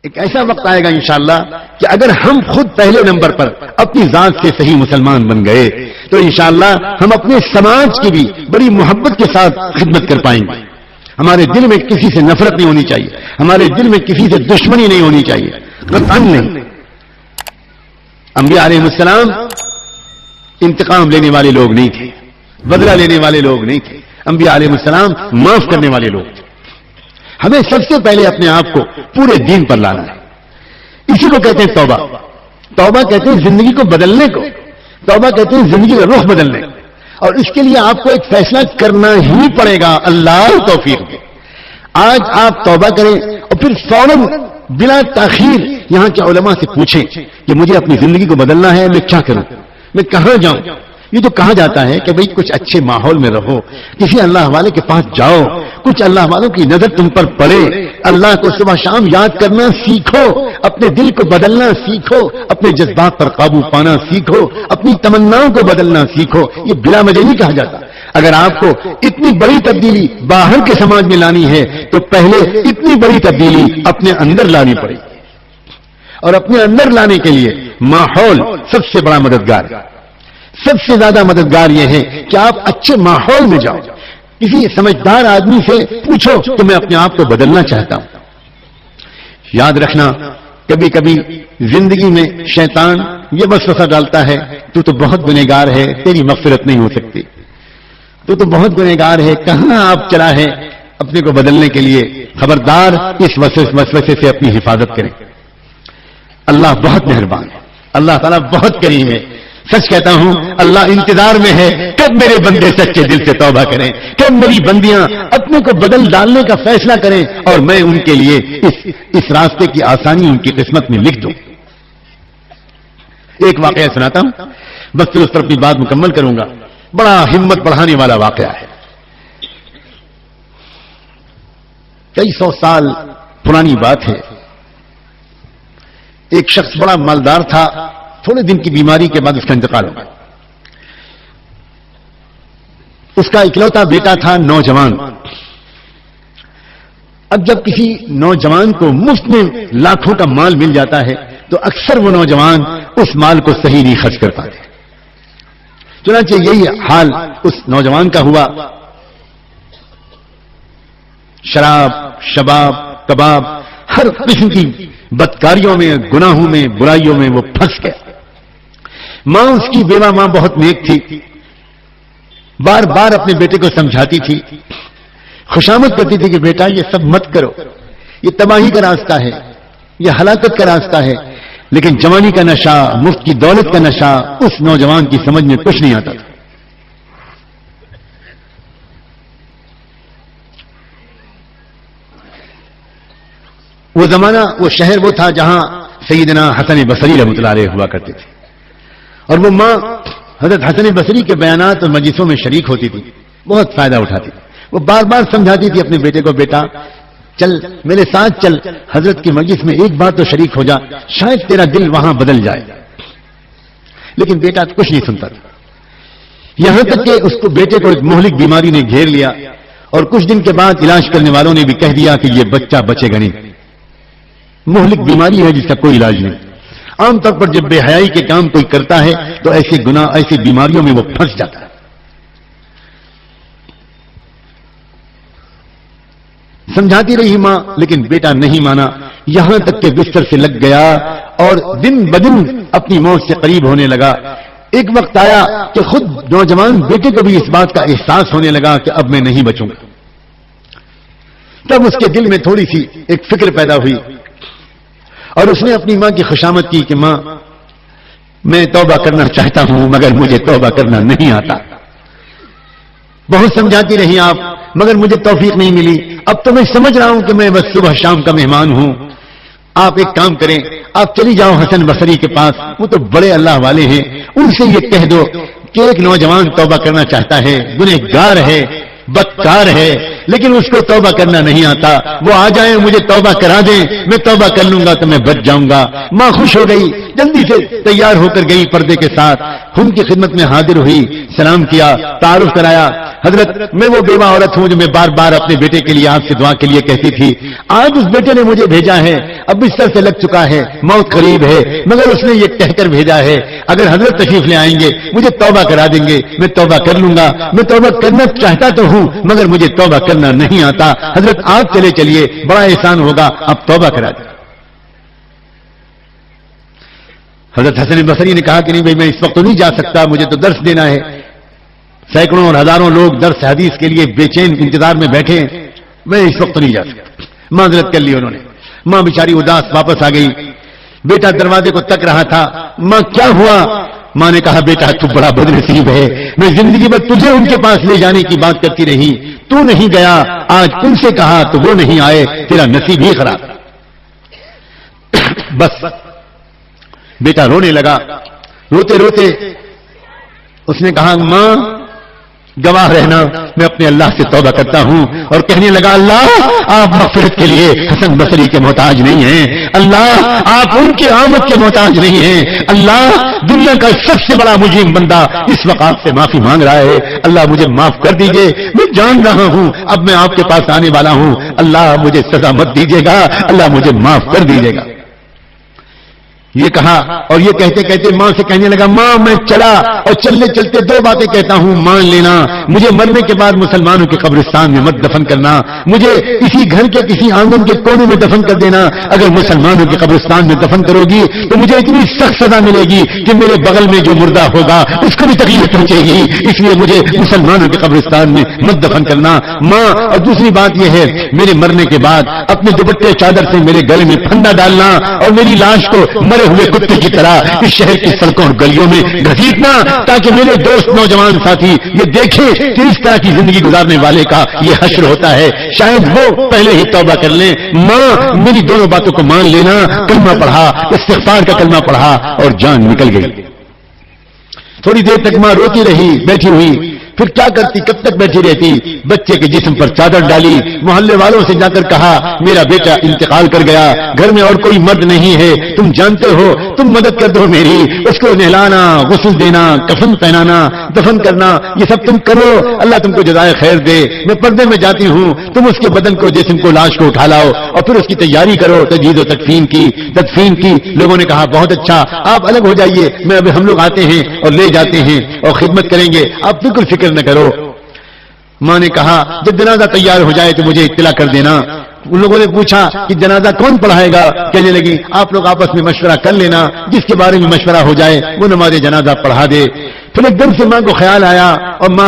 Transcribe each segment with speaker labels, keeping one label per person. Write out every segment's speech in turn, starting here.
Speaker 1: ایک ایسا وقت آئے گا انشاءاللہ کہ اگر ہم خود پہلے نمبر پر اپنی ذات سے صحیح مسلمان بن گئے تو انشاءاللہ ہم اپنے سماج کی بھی بڑی محبت کے ساتھ خدمت کر پائیں گے. ہمارے دل میں کسی سے نفرت نہیں ہونی چاہیے, ہمارے دل میں کسی سے دشمنی نہیں ہونی چاہیے, قطعاً نہیں. انبیاء علیہ السلام انتقام لینے والے لوگ نہیں تھے, بدلہ لینے والے لوگ نہیں تھے. انبیاء علیہ السلام معاف کرنے والے لوگ تھے. ہمیں سب سے پہلے اپنے آپ کو پورے دین پر لانا ہے. اسی کو کہتے ہیں توبہ. توبہ کہتے ہیں زندگی کو بدلنے کو, توبہ کہتے ہیں زندگی کا رخ بدلنے کو. اور اس کے لیے آپ کو ایک فیصلہ کرنا ہی پڑے گا. اللہ توفیق دے. آج آپ توبہ کریں اور پھر فوراً بلا تاخیر یہاں کے علماء سے پوچھیں کہ مجھے اپنی زندگی کو بدلنا ہے, میں کیا کروں, میں کہاں جاؤں. یہ تو کہا جاتا ہے کہ بھئی کچھ اچھے ماحول میں رہو, کسی اللہ والے کے پاس جاؤ, کچھ اللہ والوں کی نظر تم پر پڑے, اللہ کو صبح شام یاد کرنا سیکھو, اپنے دل کو بدلنا سیکھو, اپنے جذبات پر قابو پانا سیکھو, اپنی تمناؤں کو بدلنا سیکھو. یہ بلا وجہ نہیں کہا جاتا. اگر آپ کو اتنی بڑی تبدیلی باہر کے سماج میں لانی ہے تو پہلے اتنی بڑی تبدیلی اپنے اندر لانی پڑے گی. اور اپنے اندر لانے کے لیے ماحول سب سے بڑا مددگار ہے. سب سے زیادہ مددگار یہ ہے کہ آپ اچھے ماحول میں جاؤ. کسی سمجھدار آدمی سے پوچھو کہ میں اپنے آپ کو بدلنا چاہتا ہوں. یاد رکھنا کبھی کبھی زندگی میں شیطان یہ وسوسہ ڈالتا ہے تو بہت گنہگار ہے, تیری مغفرت نہیں ہو سکتی, تو بہت گنہگار ہے, کہاں آپ چلا ہے اپنے کو بدلنے کے لیے. خبردار, اس وسوسے سے اپنی حفاظت کریں. اللہ بہت مہربان ہے, اللہ تعالیٰ بہت کریم ہے. سچ کہتا ہوں اللہ انتظار میں ہے کب میرے بندے سچے دل سے توبہ کریں, کب میری بندیاں اپنے کو بدل ڈالنے کا فیصلہ کریں اور میں ان کے لیے اس راستے کی آسانی ان کی قسمت میں لکھ دوں. ایک واقعہ سناتا ہوں, بس پھر اس پر اپنی بات مکمل کروں گا. بڑا ہمت بڑھانے والا واقعہ ہے. کئی سو سال پرانی بات ہے. ایک شخص بڑا مالدار تھا, تھوڑے دن کی بیماری کے بعد اس کا انتقال ہو گیا. اس کا اکلوتا بیٹا تھا نوجوان. اب جب کسی نوجوان کو مفت میں لاکھوں کا مال مل جاتا ہے تو اکثر وہ نوجوان اس مال کو صحیح نہیں خرچ کر پاتے. چنانچہ یہی حال اس نوجوان کا ہوا. شراب, شباب, کباب, ہر قسم کی بدکاریوں میں, گناہوں میں, برائیوں میں وہ پھنس گیا. ماں, اس کی بیوہ ماں بہت نیک تھی, بار بار اپنے بیٹے کو سمجھاتی تھی, خوشامد کرتی تھی کہ بیٹا یہ سب مت کرو, یہ تباہی کا راستہ ہے, یہ ہلاکت کا راستہ ہے. لیکن جوانی کا نشہ, مفت کی دولت کا نشہ اس نوجوان کی سمجھ میں کچھ نہیں آتا تھا. وہ زمانہ, وہ شہر وہ تھا جہاں سیدنا حسن بصری رحمۃ اللہ علیہ ہوا کرتے تھے, اور وہ ماں حضرت حسن بصری کے بیانات اور مجلسوں میں شریک ہوتی تھی, بہت فائدہ اٹھاتی تھی. وہ بار بار سمجھاتی تھی اپنے بیٹے کو, بیٹا چل میرے ساتھ چل, حضرت کی مجلس میں ایک بار تو شریک ہو جا, شاید تیرا دل وہاں بدل جائے. لیکن بیٹا کچھ نہیں سنتا تھا. یہاں تک کہ اس کو بیٹے کو ایک مہلک بیماری نے گھیر لیا, اور کچھ دن کے بعد علاج کرنے والوں نے بھی کہہ دیا کہ یہ بچہ بچے گا نہیں. مہلک بیماری ہے جس کا کوئی علاج نہیں. عام طور پر جب بے حیائی کے کام کوئی کرتا ہے تو ایسے گناہ, ایسی بیماریوں میں وہ پھنس جاتا ہے. سمجھاتی رہی ماں, لیکن بیٹا نہیں مانا, یہاں تک کہ بستر سے لگ گیا اور دن بدن اپنی موت سے قریب ہونے لگا. ایک وقت آیا کہ خود نوجوان بیٹے کو بھی اس بات کا احساس ہونے لگا کہ اب میں نہیں بچوں گا. تب اس کے دل میں تھوڑی سی ایک فکر پیدا ہوئی, اور اس نے اپنی ماں کی خوشامد کی کہ ماں میں توبہ کرنا چاہتا ہوں مگر مجھے توبہ کرنا نہیں آتا. بہت سمجھاتی رہی آپ, مگر مجھے توفیق نہیں ملی. اب تو میں سمجھ رہا ہوں کہ میں بس صبح شام کا مہمان ہوں. آپ ایک کام کریں, آپ چلی جاؤ حسن بصری کے پاس, وہ تو بڑے اللہ والے ہیں, ان سے یہ کہہ دو کہ ایک نوجوان توبہ کرنا چاہتا ہے, گنہگار ہے, بدکار ہے, لیکن اس کو توبہ کرنا نہیں آتا. وہ آ جائیں, مجھے توبہ کرا دیں, میں توبہ کر لوں گا تو میں بچ جاؤں گا. ماں خوش ہو گئی, جلدی سے تیار ہو کر گئی پردے کے ساتھ. ان کی خدمت میں حاضر ہوئی، سلام کیا، تعارف کرایا. حضرت میں وہ بیوہ عورت ہوں جو میں بار بار اپنے بیٹے کے لیے آپ سے دعا کے لیے کہتی تھی. آج اس بیٹے نے مجھے بھیجا ہے، اب بستر سے لگ چکا ہے، موت قریب ہے، مگر اس نے یہ کہہ کر بھیجا ہے اگر حضرت تشریف لے آئیں گے مجھے توبہ کرا دیں گے. میں توبہ کر لوں گا. میں توبہ کرنا چاہتا تو ہوں مگر مجھے توبہ کرنا نہیں آتا. حضرت آپ چلے چلیے، بڑا احسان ہوگا، اب توبہ کرا دیں. حضرت حسن بصری نے کہا کہ نہیں بھائی میں اس وقت تو نہیں جا سکتا، مجھے تو درس دینا ہے. سینکڑوں اور ہزاروں لوگ درس حدیث کے لیے بے چین انتظار میں بیٹھے ہیں، میں اس وقت تو نہیں جا سکتا. معذرت کر لی انہوں نے. ماں بیچاری اداس واپس آ گئی. بیٹا دروازے کو تک رہا تھا. ماں کیا ہوا؟ ماں نے کہا بیٹا تو بڑا بدنصیب ہے، میں زندگی میں تجھے ان کے پاس لے جانے کی بات کرتی رہی، تو نہیں گیا، آج ان سے کہا تو وہ نہیں آئے، تیرا نصیب ہی خراب. بس بیٹا رونے لگا. روتے روتے اس نے کہا ماں گواہ رہنا، میں اپنے اللہ سے توبہ کرتا ہوں. اور کہنے لگا اللہ آپ مغفرت کے لیے حسن بصری کے محتاج نہیں ہیں، اللہ آپ ان کی آمد کے محتاج نہیں ہیں. اللہ دنیا کا سب سے بڑا مجرم بندہ اس وقت آپ سے معافی مانگ رہا ہے، اللہ مجھے معاف کر دیجئے. میں جان رہا ہوں اب میں آپ کے پاس آنے والا ہوں، اللہ مجھے سزا مت دیجیے گا، اللہ مجھے معاف کر دیجیے گا. یہ کہا اور یہ کہتے کہتے ماں سے کہنے لگا ماں میں چلا اور چلتے چلتے دو باتیں کہتا ہوں، مان لینا مجھے مرنے کے بعد مسلمانوں کے قبرستان میں مت دفن کرنا، مجھے اسی گھر کے کسی آنگن کے کونے میں دفن کر دینا. اگر مسلمانوں کے قبرستان میں دفن کرو گی تو مجھے اتنی سخت سزا ملے گی کہ میرے بغل میں جو مردہ ہوگا اس کو بھی تکلیف پہنچے گی، اس لیے مجھے مسلمانوں کے قبرستان میں مت دفن کرنا ماں. اور دوسری بات یہ ہے میرے مرنے کے بعد اپنے دوپٹے چادر سے میرے گلے میں پھندا ڈالنا اور میری لاش کو ہوئے کتے کی طرح اس شہر کی سڑکوں اور گلیوں میں گھسیٹنا تاکہ میرے دوست نوجوان ساتھی یہ دیکھیں کہ اس طرح کی زندگی گزارنے والے کا یہ حشر ہوتا ہے. شاید وہ پہلے ہی توبہ کر لیں. ماں میری دونوں باتوں کو مان لینا. کلمہ پڑھا، استغفار کا کلمہ پڑھا اور جان نکل گئی. تھوڑی دیر تک ماں روتی رہی، بیٹھی ہوئی. پھر کیا کرتی، کب تک بیٹھی رہتی؟ بچے کے جسم پر چادر ڈالی، محلے والوں سے جا کر کہا میرا بیٹا انتقال کر گیا، گھر میں اور کوئی مرد نہیں ہے، تم جانتے ہو، تم مدد کر دو میری. اس کو نہلانا، غسل دینا، کفن پہنانا، دفن کرنا، یہ سب تم کرو، اللہ تم کو جزائے خیر دے. میں پردے میں جاتی ہوں، تم اس کے بدن کو، جسم کو، لاش کو اٹھا لاؤ اور پھر اس کی تیاری کرو، تجہیز و تدفین کی. لوگوں نے کہا بہت اچھا، آپ الگ ہو جائیے، میں ابھی ہم لوگ آتے ہیں اور لے جاتے ہیں اور خدمت کریں گے، آپ بالکل فکر نہ کرو. ماں نے کہا جب جنازہ تیار ہو جائے تو مجھے اطلاع کر دینا. ان لوگوں نے پوچھا کہ جنازہ کون پڑھائے گا؟ کہنے لگی آپ لوگ آپس میں مشورہ کر لینا، جس کے بارے میں مشورہ ہو جائے وہ نماز جنازہ پڑھا دے. پھر ایک دم سے ماں کو خیال آیا اور ماں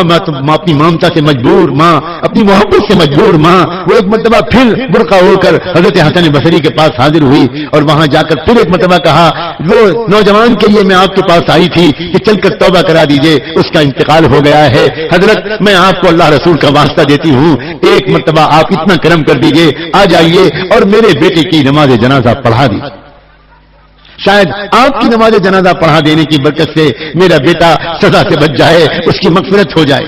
Speaker 1: اپنی مامتا سے مجبور، ماں اپنی محبت سے مجبور، ماں وہ ایک مرتبہ پھر برقع ہو کر حضرت حسن بصری کے پاس حاضر ہوئی اور وہاں جا کر پھر ایک مرتبہ کہا وہ نوجوان کے لیے میں آپ کے پاس آئی تھی کہ چل کر توبہ کرا دیجئے، اس کا انتقال ہو گیا ہے. حضرت میں آپ کو اللہ رسول کا واسطہ دیتی ہوں، ایک مرتبہ آپ اتنا کرم کر دیجئے، آ جائیے اور میرے بیٹے کی نماز جنازہ پڑھا دیجیے. شاید آپ کی نماز جنازہ پڑھا دینے کی برکت سے میرا بیٹا سزا سے بچ جائے، اس کی مغفرت ہو جائے.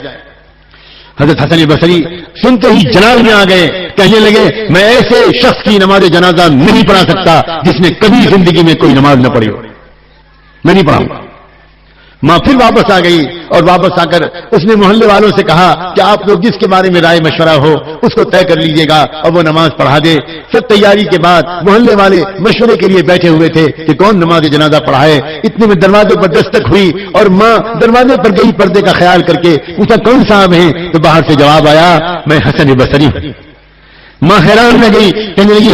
Speaker 1: حضرت حسن بصری سنتے ہی جلال میں آ گئے، کہنے لگے میں ایسے شخص کی نماز جنازہ نہیں پڑھا سکتا جس نے کبھی زندگی میں کوئی نماز نہ پڑھی ہو، میں نہیں پڑھاؤں گا. ماں پھر واپس آ گئی اور واپس آ کر اس نے محلے والوں سے کہا کہ آپ لوگ جس کے بارے میں رائے مشورہ ہو اس کو طے کر لیجئے گا اور وہ نماز پڑھا دے. سب تیاری کے بعد محلے والے مشورے کے لیے بیٹھے ہوئے تھے کہ کون نماز جنازہ پڑھائے. اتنے میں دروازے پر دستک ہوئی اور ماں دروازے پر گئی، پردے کا خیال کر کے پوچھا کون صاحب ہیں؟ تو باہر سے جواب آیا میں حسن بصری ہوں. ماں حیران رہ گئی، کہنے لگی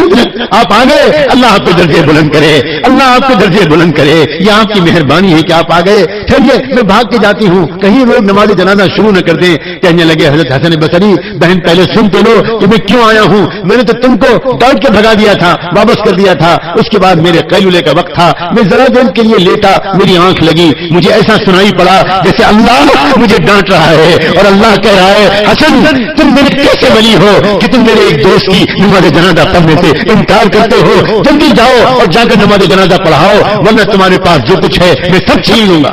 Speaker 1: آپ آ گئے، اللہ آپ کے درجے بلند کرے، اللہ آپ کے درجے بلند کرے، یہ آپ کی مہربانی ہے کہ آپ آ گئے. چلیے میں بھاگ کے جاتی ہوں، کہیں لوگ نماز جنازہ شروع نہ کر دیں. کہنے لگے حضرت حسن بصری بہن پہلے سن تو لو کہ میں کیوں آیا ہوں. میں نے تو تم کو ڈانٹ کے بھگا دیا تھا، واپس کر دیا تھا. اس کے بعد میرے قیلولے کا وقت تھا، میں ذرا دیر کے لیے لیٹا، میری آنکھ لگی، مجھے ایسا سنائی پڑا جیسے اللہ مجھے ڈانٹ رہا ہے اور اللہ کہہ رہا ہے حسن تم میرے کیسے ولی ہو کہ تم میرے ایک دوست کی نماز جنازہ پڑھنے سے انکار کرتے ہو. جلدی جاؤ اور جا کر نماز جنازہ پڑھاؤ ورنہ تمہارے پاس جو کچھ ہے میں سب چھین لوں گا.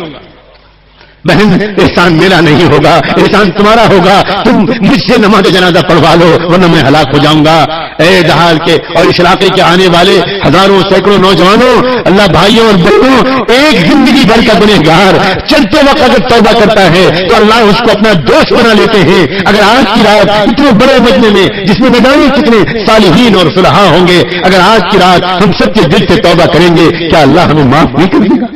Speaker 1: بہن احسان میرا نہیں ہوگا، احسان تمہارا ہوگا، تم مجھ سے نماز جنازہ پڑھوا لو ورنہ میں ہلاک ہو جاؤں گا۔ اے دہال کے اور اس علاقے کے آنے والے ہزاروں سینکڑوں نوجوانوں، اللہ بھائیوں اور بہنوں، ایک زندگی بھر کا گنہگار چلتے وقت اگر توبہ کرتا ہے تو اللہ اس کو اپنا دوست بنا لیتے ہیں۔ اگر آج کی رات اتنے بڑے مجمع میں جس میں نہ جانے کتنے صالحین اور صلحاء ہوں گے، اگر آج کی رات ہم سب کے دل سے توبہ کریں گے، کیا اللہ ہمیں معاف نہیں کر دے گا؟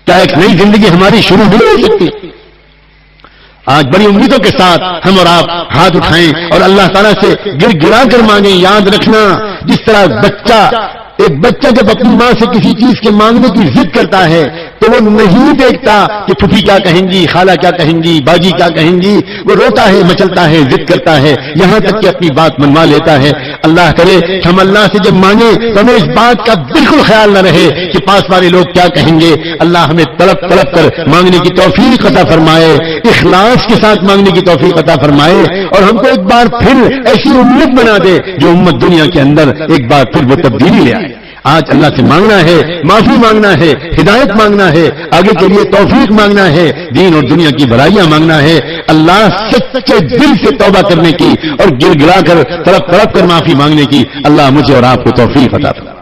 Speaker 1: کیا ایک نئی زندگی ہماری شروع نہیں ہو سکتی؟ آج بڑی امیدوں کے ساتھ ہم اور آپ ہاتھ اٹھائیں اور اللہ تعالیٰ سے گر گرا کر مانگیں۔ یاد رکھنا، جس طرح ایک بچہ جب اپنی ماں سے کسی چیز کے مانگنے کی ضد کرتا ہے تو وہ نہیں دیکھتا کہ پھوپھی کیا کہیں گی، خالہ کیا کہیں گی، باجی کیا کہیں گی، وہ روتا ہے، مچلتا ہے، ضد کرتا ہے، یہاں تک کہ اپنی بات منوا لیتا ہے۔ اللہ کرے ہم اللہ سے جب مانگیں تو ہمیں اس بات کا بالکل خیال نہ رہے کہ پاس والے لوگ کیا کہیں گے۔ اللہ ہمیں تڑپ تڑپ کر مانگنے کی توفیق عطا فرمائے، اخلاص کے ساتھ مانگنے کی توفیق عطا فرمائے، اور ہم کو ایک بار پھر ایسی امت بنا دے جو امت دنیا کے اندر ایک بار پھر وہ تبدیلی لے آئے۔ آج اللہ سے مانگنا ہے، معافی مانگنا ہے، ہدایت مانگنا ہے، آگے کے لیے توفیق مانگنا ہے، دین اور دنیا کی بھلائیاں مانگنا ہے۔ اللہ سچے دل سے توبہ کرنے کی اور گر گرا کر تڑپ تڑپ کر معافی مانگنے کی اللہ مجھے اور آپ کو توفیق عطا فرمائے۔